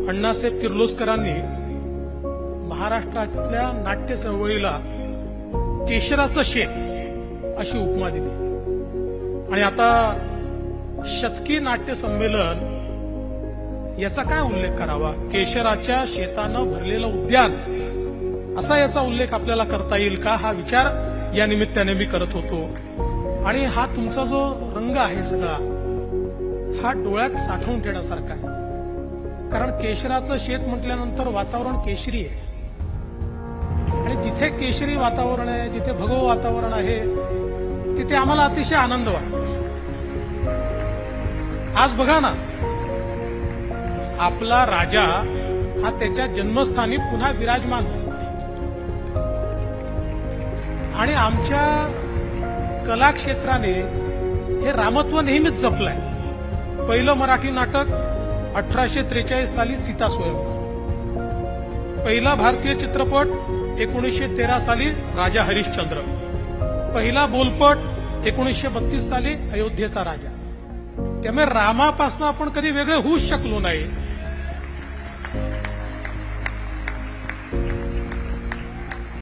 अण्णासाहेब किर्लोस्करांनी महाराष्ट्रातल्या नाट्य चळवळीला केशराचं शेत अशी उपमा दिली आणि आता शतकी नाट्य संमेलन याचा काय उल्लेख करावा? केशराच्या शेतानं भरलेलं उद्यान असा याचा उल्लेख आपल्याला करता येईल का? हा विचार या निमित्ताने मी करत होतो. आणि हा तुमचा जो रंग आहे सगळा हा डोळ्यात साठवून ठेवण्यासारखा आहे. कारण केशराचं शेत म्हटल्यानंतर वातावरण केशरी आहे आणि जिथे केशरी वातावरण आहे, जिथे भगवं वातावरण आहे, तिथे आम्हाला अतिशय आनंद वाटतो. आज बघा ना, आपला राजा हा त्याच्या जन्मस्थानी पुन्हा विराजमान होतो आणि आमच्या कला क्षेत्राने हे रामत्व नेहमीच जपलंय. पहिलं मराठी नाटक 1843 साली सीता स्वयंवर, पहिला भारतीय चित्रपट 1913 साली राजा हरिश्चंद्र, पहिला बोलपट 1932 साली अयोध्येचा राजा. त्यामुळे रामापासून आपण कधी वेगळे होऊच शकलो नाही.